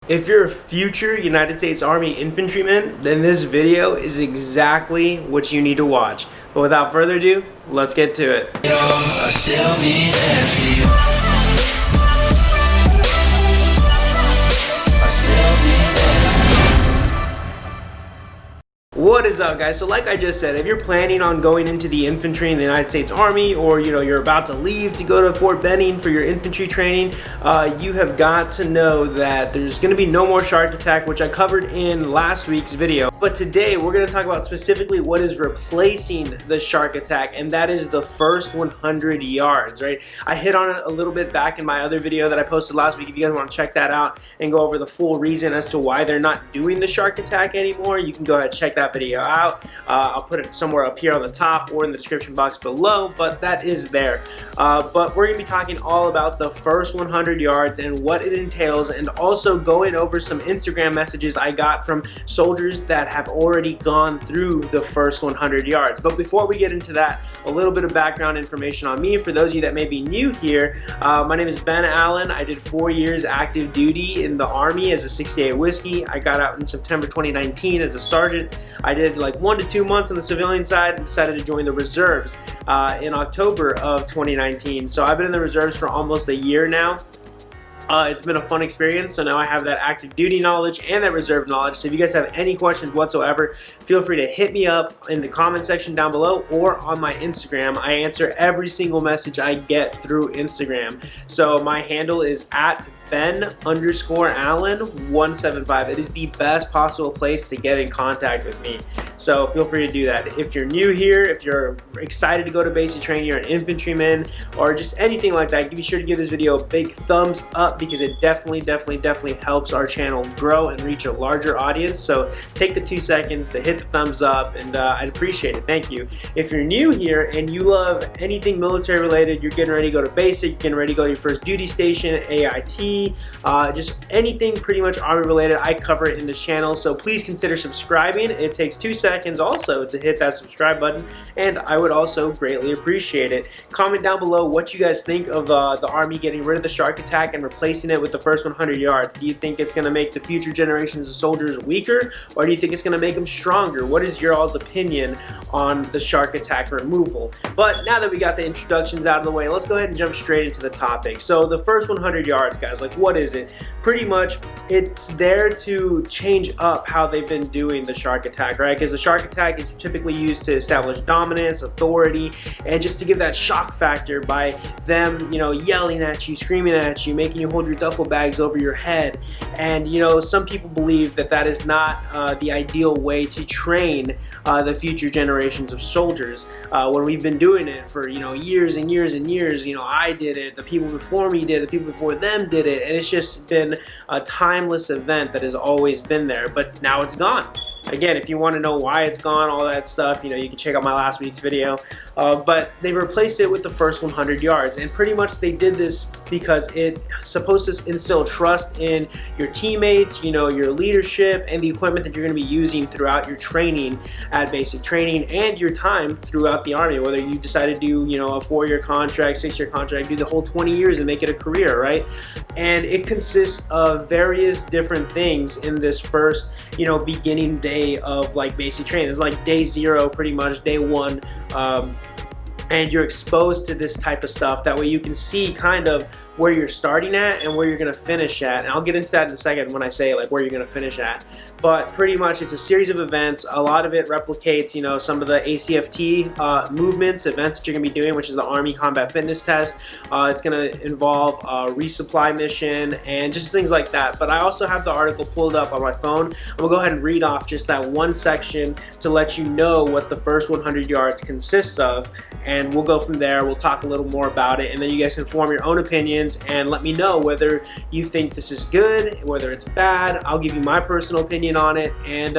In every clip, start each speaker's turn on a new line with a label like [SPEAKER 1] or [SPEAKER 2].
[SPEAKER 1] If you're a future United States Army infantryman, then this video is exactly what you need to watch. But without further ado, let's get to it. What is up, guys? So like I just said, if you're planning on going into the infantry in the United States Army, or you're about to leave to go to Fort Benning for your infantry training, you have got to know that there's going to be no more shark attack, which I covered in last week's video. But today we're going to talk about specifically what is replacing the shark attack, and that is the first 100 yards, right? I hit on it a little bit back in my other video that I posted last week. If you guys want to check that out and go over the full reason as to why they're not doing the shark attack anymore, you can go ahead and check that video out. I'll put it somewhere up here on the top or in the description box below, but that is there. But we're going to be talking all about the first 100 yards and what it entails, and also going over some Instagram messages I got from soldiers that have already gone through the first 100 yards. But before we get into that, a little bit of background information on me for those of you that may be new here. My name is Ben Allen. I did 4 years active duty in the Army as a 68 Whiskey. I got out in September 2019 as a sergeant. I did like 1 to 2 months on the civilian side and decided to join the reserves in October of 2019. So I've been in the reserves for almost a year now. It's been a fun experience, so now I have that active duty knowledge and that reserve knowledge. So if you guys have any questions whatsoever, feel free to hit me up in the comment section down below or on my Instagram. I answer every single message I get through Instagram. So my handle is at Ben_Allen175. It is the best possible place to get in contact with me. So feel free to do that. If you're new here, if you're excited to go to basic training, you're an infantryman, or just anything like that, be sure to give this video a big thumbs up, because it definitely helps our channel grow and reach a larger audience. So take the 2 seconds to hit the thumbs up, and I'd appreciate it. Thank you. If you're new here and you love anything military related, you're getting ready to go to basic, you're getting ready to go to your first duty station, AIT, just anything pretty much Army related, I cover it in this channel. So please consider subscribing. It takes 2 seconds also to hit that subscribe button, and I would also greatly appreciate it. Comment down below what you guys think of the Army getting rid of the shark attack and replacing it with the first 100 yards. Do you think it's going to make the future generations of soldiers weaker, or do you think it's going to make them stronger? What is your all's opinion on the shark attack removal? But now that we got the introductions out of the way, let's go ahead and jump straight into the topic. So the first 100 yards, guys, like what is it? Pretty much it's there to change up how they've been doing the shark attack, right? Because the shark attack is typically used to establish dominance, authority, and just to give that shock factor by them, yelling at you, screaming at you, making you hold your duffel bags over your head. And some people believe that that is not the ideal way to train the future generations of soldiers. When we've been doing it for years and years and years, I did it, the people before me did it, the people before them did it, and it's just been a timeless event that has always been there, but now it's gone. Again, if you want to know why it's gone, all that stuff, you can check out my last week's video. But they replaced it with the first 100 yards, and pretty much they did this because it's supposed to instill trust in your teammates, your leadership, and the equipment that you're going to be using throughout your training at basic training and your time throughout the Army. Whether you decide to do, a 4-year contract, 6-year contract, do the whole 20 years and make it a career, right? And it consists of various different things in this first, beginning day of like basic training. It's like day 0, pretty much day 1. And you're exposed to this type of stuff. That way you can see kind of where you're starting at and where you're going to finish at. And I'll get into that in a second when I say like where you're going to finish at. But pretty much it's a series of events. A lot of it replicates, some of the ACFT movements, events that you're going to be doing, which is the Army Combat Fitness Test. It's going to involve a resupply mission and just things like that. But I also have the article pulled up on my phone. I'm going to go ahead and read off just that one section to let you know what the first 100 yards consists of. And we'll go from there. We'll talk a little more about it, and then you guys can form your own opinions and let me know whether you think this is good, whether it's bad. I'll give you my personal opinion on it, and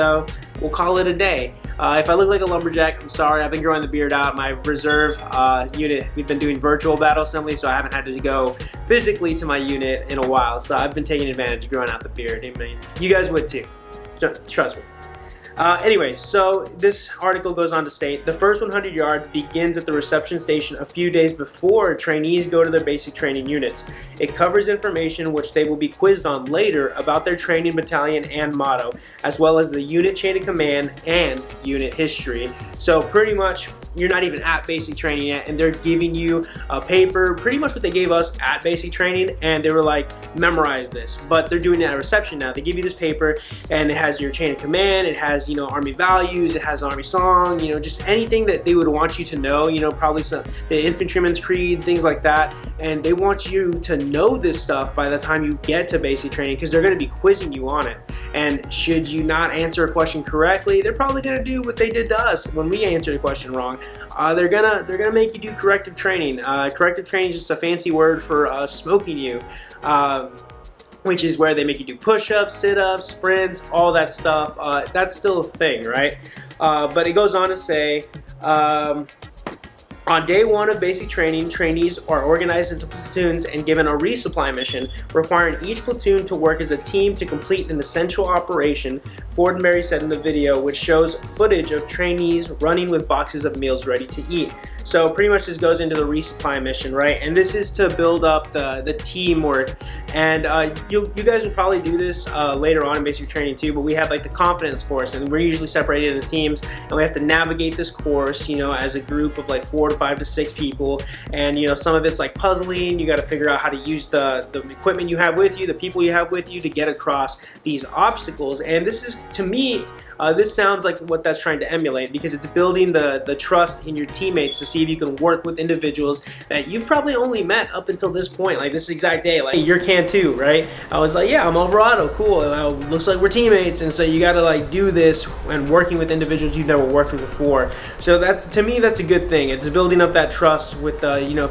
[SPEAKER 1] we'll call it a day. If I look like a lumberjack, I'm sorry. I've been growing the beard out. My reserve unit, we've been doing virtual battle assembly, so I haven't had to go physically to my unit in a while. So I've been taking advantage of growing out the beard. I mean, you guys would too. Trust me. Anyway, so this article goes on to state, the first 100 yards begins at the reception station a few days before trainees go to their basic training units. It covers information which they will be quizzed on later about their training battalion and motto, as well as the unit chain of command and unit history. So pretty much, you're not even at basic training yet, and they're giving you a paper, pretty much what they gave us at basic training, and they were like, memorize this. But they're doing it at reception now. They give you this paper, and it has your chain of command, it has, Army values, it has Army song, just anything that they would want you to know, probably some, the infantryman's creed, things like that. And they want you to know this stuff by the time you get to basic training, because they're going to be quizzing you on it. And should you not answer a question correctly, they're probably going to do what they did to us when we answered a question wrong. They're gonna make you do corrective training. Corrective training is just a fancy word for smoking you, which is where they make you do push-ups, sit-ups, sprints, all that stuff. That's still a thing, right? But it goes on to say, on day one of basic training, trainees are organized into platoons and given a resupply mission, requiring each platoon to work as a team to complete an essential operation, Fortenberry said in the video, which shows footage of trainees running with boxes of meals ready to eat. So pretty much this goes into the resupply mission, right? And this is to build up the teamwork. And you guys will probably do this later on in basic training too, but we have like the confidence course, and we're usually separated into teams, and we have to navigate this course, as a group of like 4 to 5 to 6 people. And some of it's like puzzling. You got to figure out how to use the equipment you have with you, the people you have with you, to get across these obstacles. And this is, to me, this sounds like what that's trying to emulate, because it's building the trust in your teammates to see if you can work with individuals that you've probably only met up until this point, like this exact day. Like, you're can too, right? I was like, yeah, I'm Alvarado, cool. Looks like we're teammates. And so you got to like do this and working with individuals you've never worked with before. So that, to me, that's a good thing. It's building up that trust with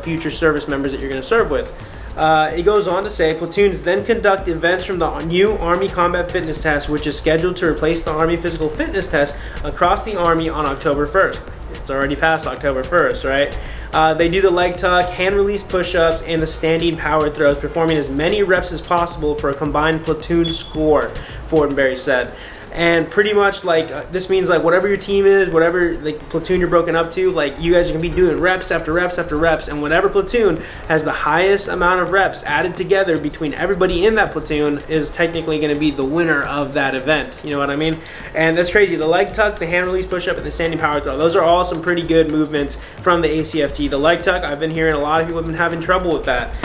[SPEAKER 1] future service members that you're going to serve with. It goes on to say, platoons then conduct events from the new Army Combat Fitness Test, which is scheduled to replace the Army Physical Fitness Test across the Army on October 1st. It's already past October 1st, right? They do the leg tuck, hand release push-ups, and the standing power throws, performing as many reps as possible for a combined platoon score, Fortenberry said. And pretty much like this means like whatever your team is, whatever like platoon you're broken up to, like you guys are gonna be doing reps after reps after reps, and whatever platoon has the highest amount of reps added together between everybody in that platoon is technically gonna be the winner of that event. You know what I mean? And that's crazy. The leg tuck, the hand release push up, and the standing power throw, those are all some pretty good movements from the ACFT. The leg tuck, I've been hearing a lot of people have been having trouble with that.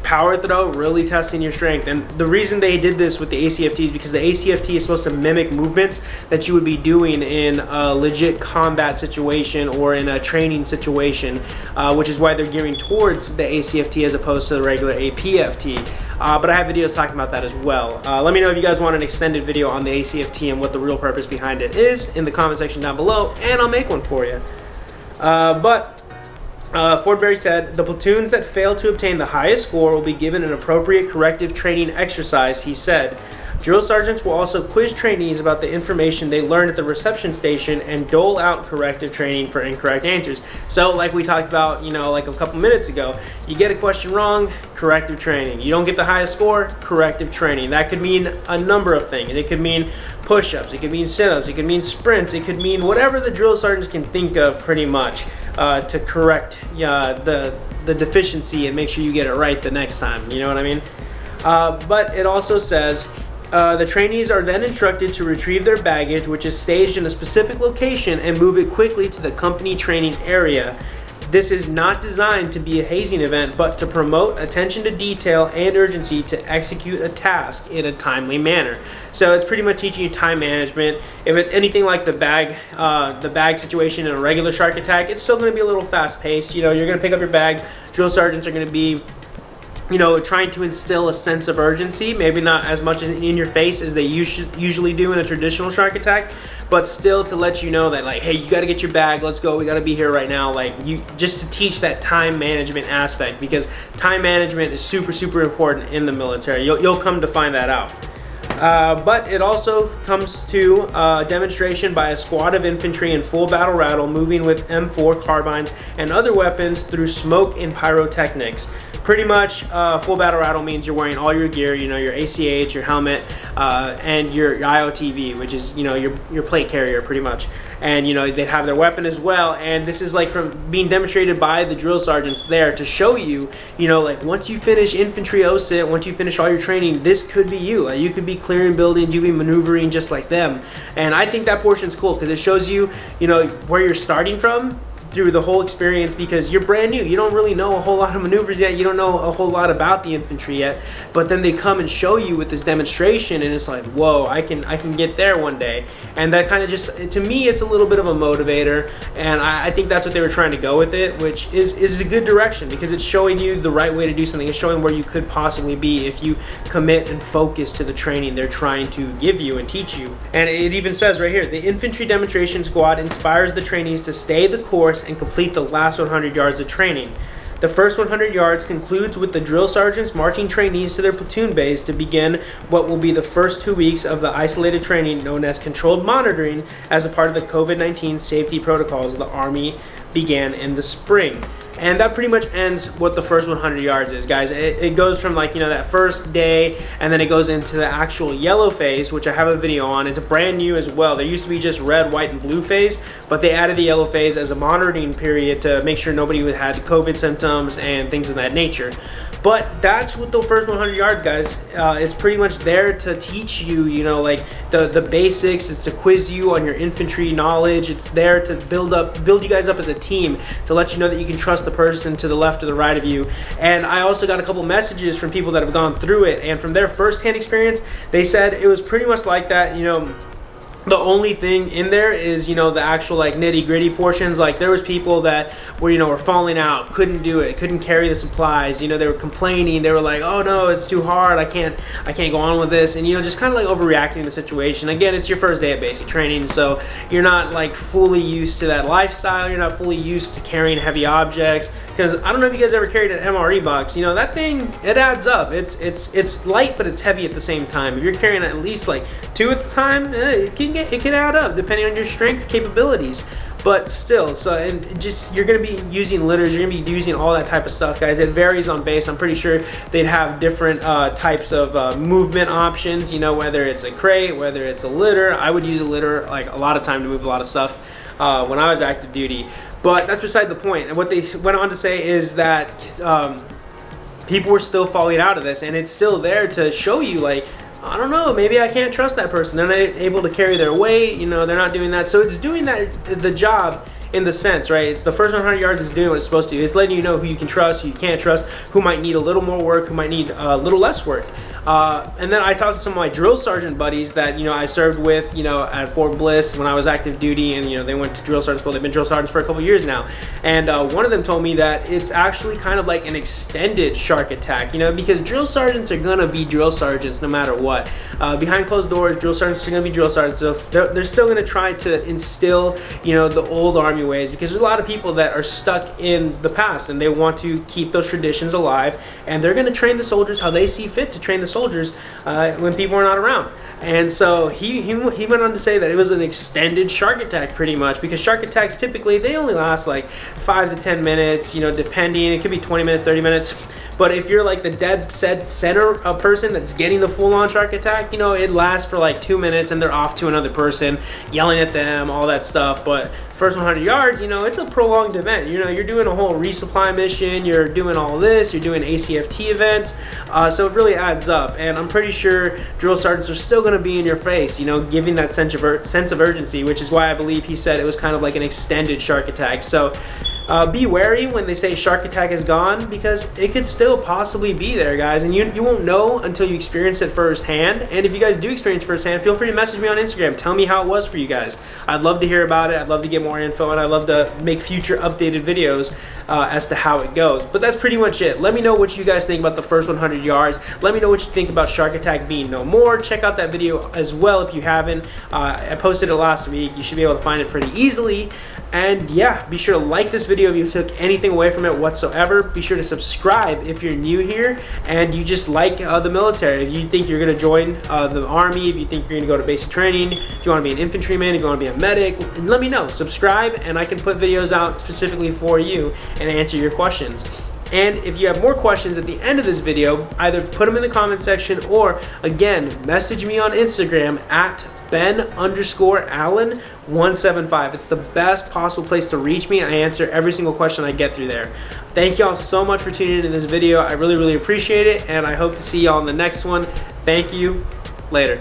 [SPEAKER 1] Power throw, really testing your strength. And the reason they did this with the ACFT is because the ACFT is supposed to mimic movements that you would be doing in a legit combat situation or in a training situation, which is why they're gearing towards the ACFT as opposed to the regular APFT. But I have videos talking about that as well. Let me know if you guys want an extended video on the ACFT and what the real purpose behind it is in the comment section down below, and I'll make one for you. Fortenberry said, the platoons that fail to obtain the highest score will be given an appropriate corrective training exercise, he said. Drill sergeants will also quiz trainees about the information they learned at the reception station and dole out corrective training for incorrect answers. So like we talked about, like a couple minutes ago, you get a question wrong, corrective training. You don't get the highest score, corrective training. That could mean a number of things. It could mean push-ups, it could mean sit-ups, it could mean sprints, it could mean whatever the drill sergeants can think of pretty much to correct the deficiency and make sure you get it right the next time. You know what I mean? But it also says, the trainees are then instructed to retrieve their baggage, which is staged in a specific location, and move it quickly to the company training area. This is not designed to be a hazing event, but to promote attention to detail and urgency to execute a task in a timely manner. So it's pretty much teaching you time management. If it's anything like the bag situation in a regular shark attack, it's still going to be a little fast-paced. You're going to pick up your bag. Drill sergeants are going to be trying to instill a sense of urgency, maybe not as much as in your face as they usually do in a traditional shark attack, but still to let you know that, like, hey, you got to get your bag, let's go, we got to be here right now, like, just to teach that time management aspect, because time management is super, super important in the military. You'll come to find that out. But it also comes to demonstration by a squad of infantry in full battle rattle moving with M4 carbines and other weapons through smoke and pyrotechnics. Pretty much full battle rattle means you're wearing all your gear, your ACH, your helmet, and your IOTV, which is, you know, your plate carrier pretty much. And, you know, they'd have their weapon as well. And this is like from being demonstrated by the drill sergeants there to show you, you know, like once you finish infantry OSINT, once you finish all your training, this could be you. Like, you could be clearing buildings, you could be maneuvering just like them. And I think that portion's cool because it shows you, you know, where you're starting from through the whole experience, because you're brand new. You don't really know a whole lot of maneuvers yet. You don't know a whole lot about the infantry yet. But then they come and show you with this demonstration, and it's like, whoa, I can get there one day. And that kind of just, to me, it's a little bit of a motivator. And I think that's what they were trying to go with it, which is a good direction, because it's showing you the right way to do something. It's showing where you could possibly be if you commit and focus to the training they're trying to give you and teach you. And it even says right here, the Infantry Demonstration Squad inspires the trainees to stay the course and complete the last 100 yards of training. The first 100 yards concludes with the drill sergeants marching trainees to their platoon base to begin what will be the first 2 weeks of the isolated training known as controlled monitoring as a part of the COVID-19 safety protocols the Army began in the spring. And that pretty much ends what the first 100 yards is, guys. It goes from, like, you know, that first day, and then it goes into the actual yellow phase, which I have a video on. It's brand new as well. There used to be just red, white, and blue phase, but they added the yellow phase as a monitoring period to make sure nobody had COVID symptoms and things of that nature. But that's what the first 100 yards, guys. It's pretty much there to teach you, you know, like the basics. It's to quiz you on your infantry knowledge. It's there to build you guys up as a team, to let you know that you can trust the person to the left or the right of you. And I also got a couple messages from people that have gone through it, and from their first-hand experience, they said it was pretty much like that, you know. The only thing in there is, you know, the actual, like, nitty-gritty portions. Like, there was people that were, you know, were falling out, couldn't do it, couldn't carry the supplies. You know, they were complaining. They were like, oh no, it's too hard. I can't go on with this. And, you know, just kind of like overreacting to the situation. Again, it's your first day of basic training, so you're not like fully used to that lifestyle. You're not fully used to carrying heavy objects. Because I don't know if you guys ever carried an MRE box. You know, that thing, it adds up. It's light, but it's heavy at the same time. If you're carrying at least like 2 at the time, it can add up depending on your strength capabilities. But still, so, and just, you're going to be using litters, you're going to be using all that type of stuff, guys. It varies on base. I'm pretty sure they'd have different types of movement options, you know, whether it's a crate, whether it's a litter. I would use a litter like a lot of time to move a lot of stuff when I was active duty. But that's beside the point. And what they went on to say is that people were still falling out of this, and it's still there to show you, like, I don't know, maybe I can't trust that person. They're not able to carry their weight, you know, they're not doing that. So it's doing the job in the sense, right? The first 100 yards is doing what it's supposed to do. It's letting you know who you can trust, who you can't trust, who might need a little more work, who might need a little less work. And then I talked to some of my drill sergeant buddies that, you know, I served with, you know, at Fort Bliss when I was active duty, and, you know, they went to drill sergeant school. They've been drill sergeants for a couple years now. And one of them told me that it's actually kind of like an extended shark attack, you know, because drill sergeants are going to be drill sergeants no matter what. Behind closed doors, drill sergeants are going to be drill sergeants. So they're still going to try to instill, you know, the old Army ways, because there's a lot of people that are stuck in the past and they want to keep those traditions alive, and they're going to train the soldiers how they see fit to train the soldiers when people are not around. And so he went on to say that it was an extended shark attack pretty much, because shark attacks typically, they only last like 5 to 10 minutes, you know, depending. It could be 20 minutes, 30 minutes. But if you're like the dead set center person that's getting the full-on shark attack, you know, it lasts for like 2 minutes and they're off to another person, yelling at them, all that stuff. But first 100 yards, you know, it's a prolonged event. You know, you're doing a whole resupply mission, you're doing all this, you're doing ACFT events, so it really adds up. And I'm pretty sure drill sergeants are still going to be in your face, you know, giving that sense of urgency, which is why I believe he said it was kind of like an extended shark attack. So be wary when they say shark attack is gone, because it could still possibly be there, guys, and you won't know until you experience it firsthand. And if you guys do experience firsthand, feel free to message me on Instagram. Tell me how it was for you guys. I'd love to hear about it. I'd love to get more info, and I'd love to make future updated videos as to how it goes. But that's pretty much it. Let me know what you guys think about the first 100 yards. Let me know what you think about shark attack being no more. Check out that video as well if you haven't. I posted it last week. You should be able to find it pretty easily. And yeah, be sure to like this video if you took anything away from it whatsoever. Be sure to subscribe if you're new here and you just like the military. If you think you're going to join the Army, if you think you're going to go to basic training, if you want to be an infantryman, if you want to be a medic, let me know. Subscribe and I can put videos out specifically for you and answer your questions. And if you have more questions at the end of this video, either put them in the comment section or, again, message me on Instagram at Ben_Allen175. It's the best possible place to reach me. I answer every single question I get through there. Thank y'all so much for tuning in to this video. I really, really appreciate it, and I hope to see y'all in the next one. Thank you. Later.